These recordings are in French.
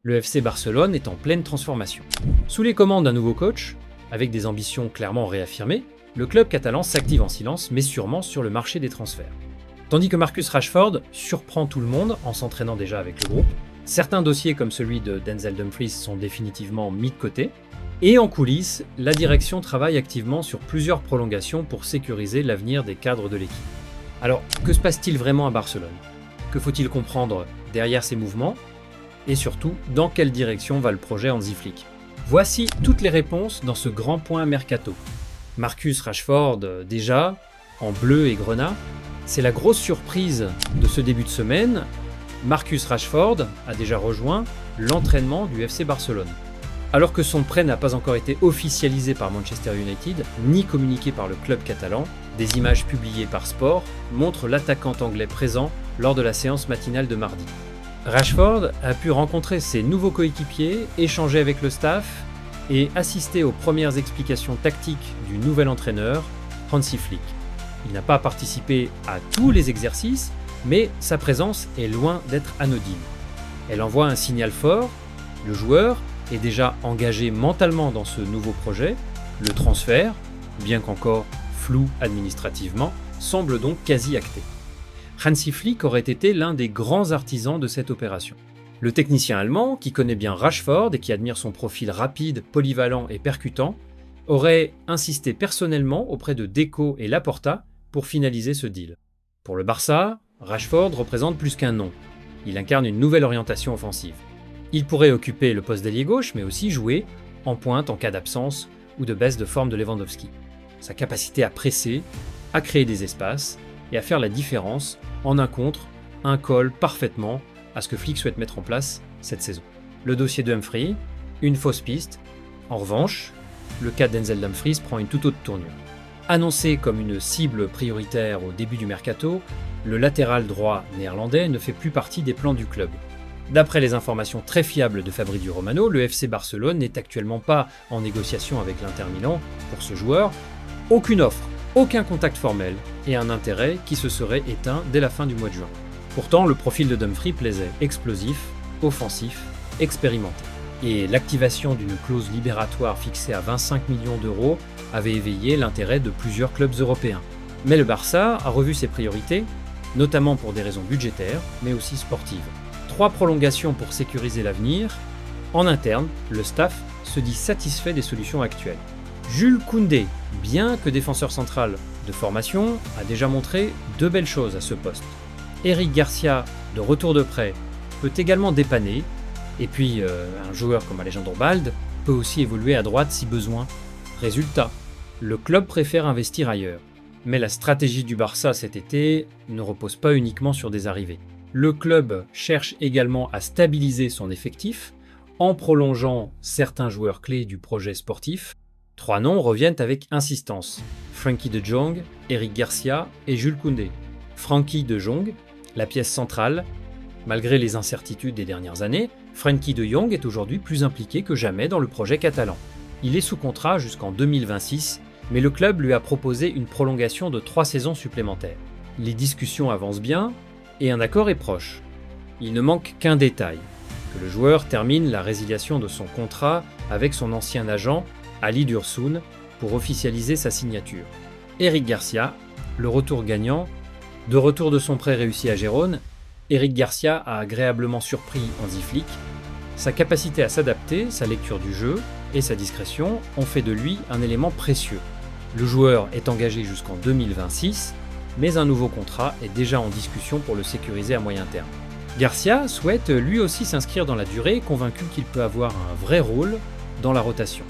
Le FC Barcelone est en pleine transformation. Sous les commandes d'un nouveau coach, avec des ambitions clairement réaffirmées, le club catalan s'active en silence mais sûrement sur le marché des transferts. Tandis que Marcus Rashford surprend tout le monde en s'entraînant déjà avec le groupe, certains dossiers comme celui de Denzel Dumfries sont définitivement mis de côté, et en coulisses, la direction travaille activement sur plusieurs prolongations pour sécuriser l'avenir des cadres de l'équipe. Alors, que se passe-t-il vraiment à Barcelone ? Que faut-il comprendre derrière ces mouvements ? Et surtout, dans quelle direction va le projet Hansi Flick ? Voici toutes les réponses dans ce grand point mercato. Marcus Rashford, déjà, en bleu et grenat. C'est la grosse surprise de ce début de semaine. Marcus Rashford a déjà rejoint l'entraînement du FC Barcelone. Alors que son prêt n'a pas encore été officialisé par Manchester United, ni communiqué par le club catalan, des images publiées par Sport montrent l'attaquant anglais présent lors de la séance matinale de mardi. Rashford a pu rencontrer ses nouveaux coéquipiers, échanger avec le staff et assister aux premières explications tactiques du nouvel entraîneur, Hansi Flick. Il n'a pas participé à tous les exercices, mais sa présence est loin d'être anodine. Elle envoie un signal fort, le joueur est déjà engagé mentalement dans ce nouveau projet, le transfert, bien qu'encore flou administrativement, semble donc quasi acté. Hansi Flick aurait été l'un des grands artisans de cette opération. Le technicien allemand, qui connaît bien Rashford et qui admire son profil rapide, polyvalent et percutant, aurait insisté personnellement auprès de Deco et Laporta pour finaliser ce deal. Pour le Barça, Rashford représente plus qu'un nom. Il incarne une nouvelle orientation offensive. Il pourrait occuper le poste d'ailier gauche, mais aussi jouer en pointe en cas d'absence ou de baisse de forme de Lewandowski. Sa capacité à presser, à créer des espaces et à faire la différence en un contre, colle parfaitement à ce que Flick souhaite mettre en place cette saison. Le dossier de Dumfries, une fausse piste. En revanche, le cas de Denzel Dumfries prend une toute autre tournure. Annoncé comme une cible prioritaire au début du mercato, le latéral droit néerlandais ne fait plus partie des plans du club. D'après les informations très fiables de Fabrizio Romano, le FC Barcelone n'est actuellement pas en négociation avec l'Inter Milan pour ce joueur. Aucune offre, aucun contact formel et un intérêt qui se serait éteint dès la fin du mois de juin. Pourtant, le profil de Dumfries plaisait, explosif, offensif, expérimenté. Et l'activation d'une clause libératoire fixée à 25 millions d'euros avait éveillé l'intérêt de plusieurs clubs européens. Mais le Barça a revu ses priorités, notamment pour des raisons budgétaires, mais aussi sportives. 3 prolongations pour sécuriser l'avenir. En interne, le staff se dit satisfait des solutions actuelles. Jules Koundé, bien que défenseur central de formation, a déjà montré 2 belles choses à ce poste. Eric Garcia, de retour de prêt, peut également dépanner, et puis un joueur comme Alejandro Balde peut aussi évoluer à droite si besoin. Résultat, le club préfère investir ailleurs. Mais la stratégie du Barça cet été ne repose pas uniquement sur des arrivées. Le club cherche également à stabiliser son effectif en prolongeant certains joueurs clés du projet sportif. 3 noms reviennent avec insistance. Frenkie de Jong, Eric Garcia et Jules Koundé. Frenkie de Jong, la pièce centrale. Malgré les incertitudes des dernières années, Frenkie de Jong est aujourd'hui plus impliqué que jamais dans le projet catalan. Il est sous contrat jusqu'en 2026, mais le club lui a proposé une prolongation de 3 saisons supplémentaires. Les discussions avancent bien et un accord est proche. Il ne manque qu'un détail, que le joueur termine la résiliation de son contrat avec son ancien agent, Ali Dursun, pour officialiser sa signature. Eric Garcia, le retour gagnant, de retour de son prêt réussi à Gérone, Eric Garcia a agréablement surpris Hansi Flick. Sa capacité à s'adapter, sa lecture du jeu et sa discrétion ont fait de lui un élément précieux. Le joueur est engagé jusqu'en 2026, mais un nouveau contrat est déjà en discussion pour le sécuriser à moyen terme. Garcia souhaite lui aussi s'inscrire dans la durée, convaincu qu'il peut avoir un vrai rôle dans la rotation.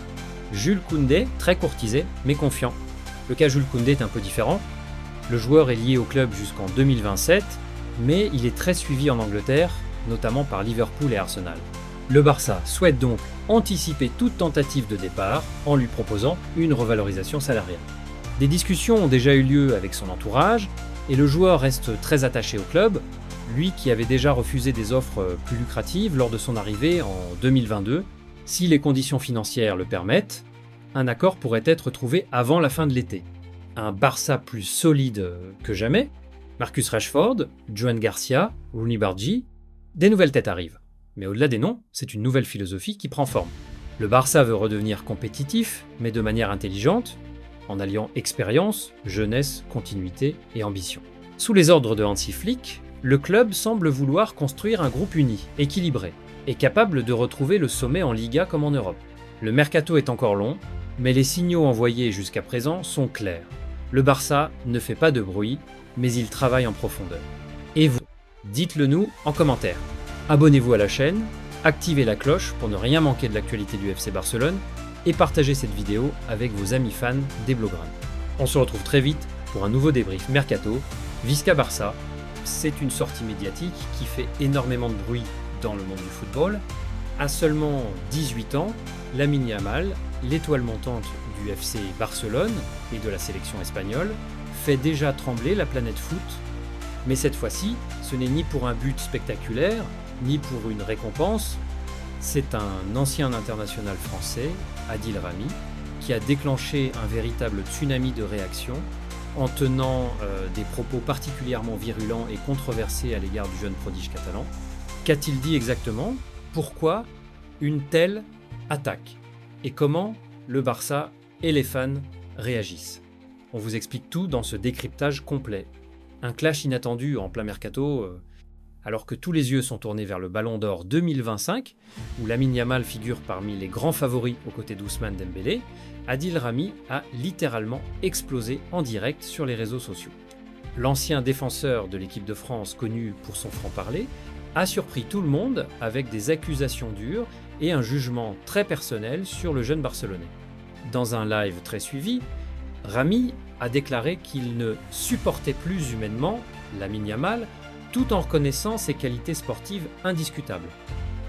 Jules Koundé, très courtisé, mais confiant. Le cas Jules Koundé est un peu différent. Le joueur est lié au club jusqu'en 2027, mais il est très suivi en Angleterre, notamment par Liverpool et Arsenal. Le Barça souhaite donc anticiper toute tentative de départ en lui proposant une revalorisation salariale. Des discussions ont déjà eu lieu avec son entourage et le joueur reste très attaché au club, lui qui avait déjà refusé des offres plus lucratives lors de son arrivée en 2022. Si les conditions financières le permettent, un accord pourrait être trouvé avant la fin de l'été. Un Barça plus solide que jamais, Marcus Rashford, Joan Garcia, Rooney Bargi, des nouvelles têtes arrivent. Mais au-delà des noms, c'est une nouvelle philosophie qui prend forme. Le Barça veut redevenir compétitif, mais de manière intelligente, en alliant expérience, jeunesse, continuité et ambition. Sous les ordres de Hansi Flick, le club semble vouloir construire un groupe uni, équilibré, et capable de retrouver le sommet en Liga comme en Europe. Le mercato est encore long, mais les signaux envoyés jusqu'à présent sont clairs. Le Barça ne fait pas de bruit, mais il travaille en profondeur. Et vous, dites-le nous en commentaire. Abonnez-vous à la chaîne, activez la cloche pour ne rien manquer de l'actualité du FC Barcelone et partagez cette vidéo avec vos amis fans des Blaugrana. On se retrouve très vite pour un nouveau débrief Mercato. Visca Barça, c'est une sortie médiatique qui fait énormément de bruit dans le monde du football. À seulement 18 ans, Lamine Yamal, l'étoile montante du FC Barcelone et de la sélection espagnole, fait déjà trembler la planète foot. Mais cette fois-ci, ce n'est ni pour un but spectaculaire, ni pour une récompense. C'est un ancien international français, Adil Rami, qui a déclenché un véritable tsunami de réactions en tenant des propos particulièrement virulents et controversés à l'égard du jeune prodige catalan. Qu'a-t-il dit exactement? Pourquoi une telle attaque? Et comment le Barça et les fans réagissent? On vous explique tout dans ce décryptage complet. Un clash inattendu en plein mercato, alors que tous les yeux sont tournés vers le Ballon d'Or 2025, où Lamine Yamal figure parmi les grands favoris aux côtés d'Ousmane Dembélé, Adil Rami a littéralement explosé en direct sur les réseaux sociaux. L'ancien défenseur de l'équipe de France, connu pour son franc-parler, a surpris tout le monde avec des accusations dures et un jugement très personnel sur le jeune Barcelonais. Dans un live très suivi, Rami a déclaré qu'il ne supportait plus humainement Lamine Yamal, tout en reconnaissant ses qualités sportives indiscutables.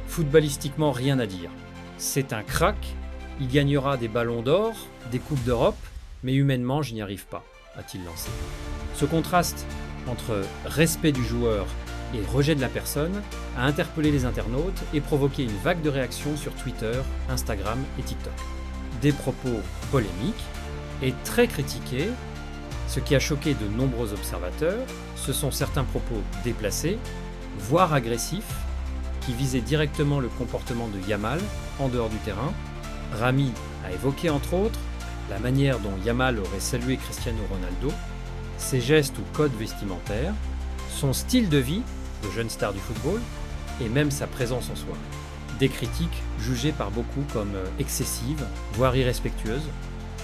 Footballistiquement, rien à dire. C'est un crack, il gagnera des ballons d'or, des coupes d'Europe, mais humainement, je n'y arrive pas, a-t-il lancé. Ce contraste entre respect du joueur et rejet de la personne a interpellé les internautes et provoqué une vague de réactions sur Twitter, Instagram et TikTok. Des propos polémiques et très critiqués. Ce qui a choqué de nombreux observateurs, ce sont certains propos déplacés, voire agressifs, qui visaient directement le comportement de Yamal en dehors du terrain. Rami a évoqué entre autres la manière dont Yamal aurait salué Cristiano Ronaldo, ses gestes ou codes vestimentaires, son style de vie, de jeune star du football, et même sa présence en soi. Des critiques jugées par beaucoup comme excessives, voire irrespectueuses.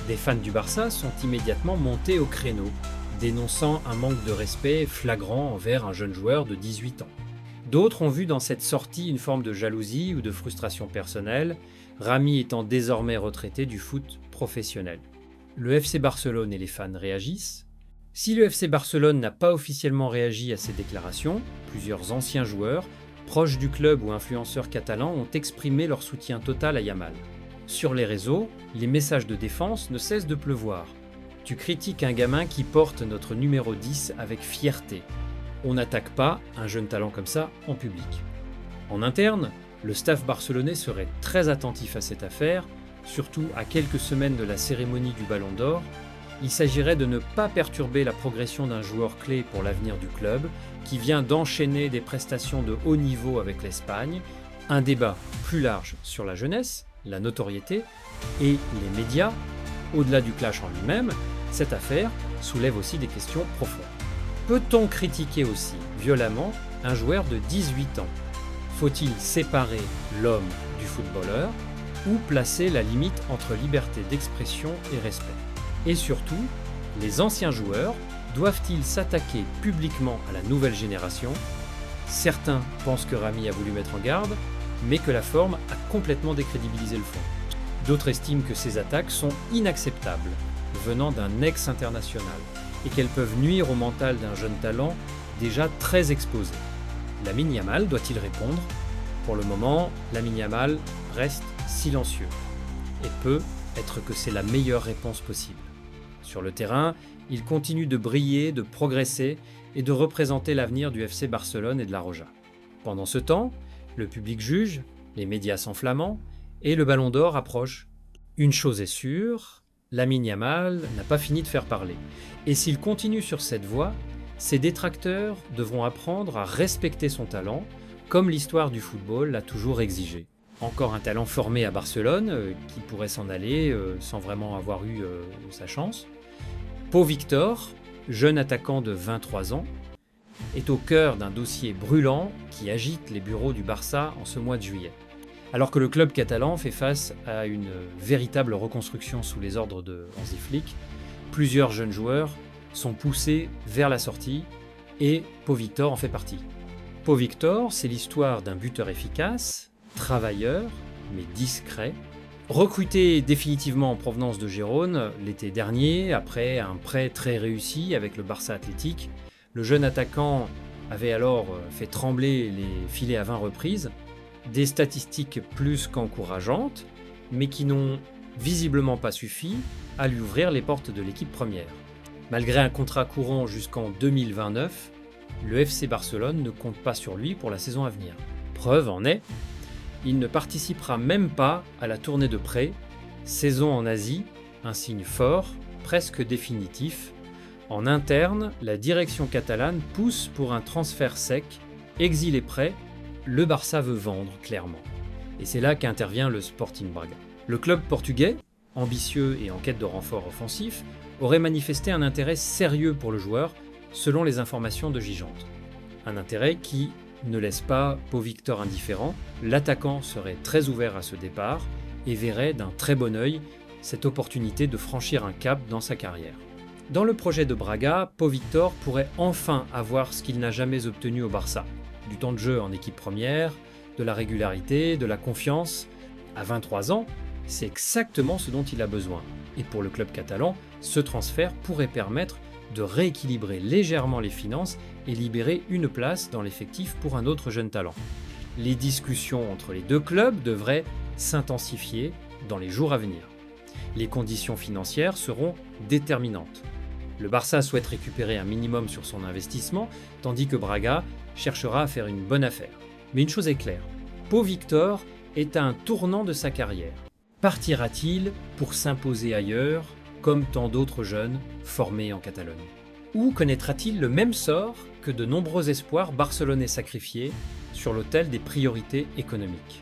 Des fans du Barça sont immédiatement montés au créneau, dénonçant un manque de respect flagrant envers un jeune joueur de 18 ans. D'autres ont vu dans cette sortie une forme de jalousie ou de frustration personnelle, Rami étant désormais retraité du foot professionnel. Le FC Barcelone et les fans réagissent. Si le FC Barcelone n'a pas officiellement réagi à ces déclarations, plusieurs anciens joueurs, proches du club ou influenceurs catalans ont exprimé leur soutien total à Yamal. Sur les réseaux, les messages de défense ne cessent de pleuvoir. Tu critiques un gamin qui porte notre numéro 10 avec fierté. On n'attaque pas un jeune talent comme ça en public. En interne, le staff barcelonais serait très attentif à cette affaire, surtout à quelques semaines de la cérémonie du Ballon d'Or. Il s'agirait de ne pas perturber la progression d'un joueur clé pour l'avenir du club, qui vient d'enchaîner des prestations de haut niveau avec l'Espagne, un débat plus large sur la jeunesse, la notoriété et les médias. Au-delà du clash en lui-même, cette affaire soulève aussi des questions profondes. Peut-on critiquer aussi violemment un joueur de 18 ans? Faut-il séparer l'homme du footballeur ou placer la limite entre liberté d'expression et respect? Et surtout, les anciens joueurs doivent-ils s'attaquer publiquement à la nouvelle génération? Certains pensent que Rami a voulu mettre en garde, mais que la forme a complètement décrédibilisé le fond. D'autres estiment que ces attaques sont inacceptables, venant d'un ex-international, et qu'elles peuvent nuire au mental d'un jeune talent déjà très exposé. Lamine Yamal doit-il répondre? Pour le moment, Lamine Yamal reste silencieux, et peut être que c'est la meilleure réponse possible. Sur le terrain, il continue de briller, de progresser et de représenter l'avenir du FC Barcelone et de la Roja. Pendant ce temps, le public juge, les médias s'enflammant, et le Ballon d'Or approche. Une chose est sûre, Lamine Yamal n'a pas fini de faire parler. Et s'il continue sur cette voie, ses détracteurs devront apprendre à respecter son talent, comme l'histoire du football l'a toujours exigé. Encore un talent formé à Barcelone, qui pourrait s'en aller sans vraiment avoir eu sa chance. Pau Victor, jeune attaquant de 23 ans, est au cœur d'un dossier brûlant qui agite les bureaux du Barça en ce mois de juillet. Alors que le club catalan fait face à une véritable reconstruction sous les ordres de Hansi Flick, plusieurs jeunes joueurs sont poussés vers la sortie et Pau Victor en fait partie. Pau Victor, c'est l'histoire d'un buteur efficace, travailleur, mais discret, recruté définitivement en provenance de Gérone l'été dernier, après un prêt très réussi avec le Barça Athletic. Le jeune attaquant avait alors fait trembler les filets à 20 reprises, des statistiques plus qu'encourageantes, mais qui n'ont visiblement pas suffi à lui ouvrir les portes de l'équipe première. Malgré un contrat courant jusqu'en 2029, le FC Barcelone ne compte pas sur lui pour la saison à venir. Preuve en est, il ne participera même pas à la tournée de prêt, saison en Asie, un signe fort, presque définitif. En interne, la direction catalane pousse pour un transfert sec, exilé prêt, le Barça veut vendre clairement. Et c'est là qu'intervient le Sporting Braga. Le club portugais, ambitieux et en quête de renfort offensif, aurait manifesté un intérêt sérieux pour le joueur, selon les informations de Gigante. Un intérêt qui ne laisse pas Pau Victor indifférent, l'attaquant serait très ouvert à ce départ et verrait d'un très bon œil cette opportunité de franchir un cap dans sa carrière. Dans le projet de Braga, Pau Victor pourrait enfin avoir ce qu'il n'a jamais obtenu au Barça. Du temps de jeu en équipe première, de la régularité, de la confiance. À 23 ans, c'est exactement ce dont il a besoin. Et pour le club catalan, ce transfert pourrait permettre de rééquilibrer légèrement les finances et libérer une place dans l'effectif pour un autre jeune talent. Les discussions entre les deux clubs devraient s'intensifier dans les jours à venir. Les conditions financières seront déterminantes. Le Barça souhaite récupérer un minimum sur son investissement, tandis que Braga cherchera à faire une bonne affaire. Mais une chose est claire, Pau Victor est à un tournant de sa carrière. Partira-t-il pour s'imposer ailleurs, comme tant d'autres jeunes formés en Catalogne? Ou connaîtra-t-il le même sort que de nombreux espoirs barcelonais sacrifiés sur l'autel des priorités économiques?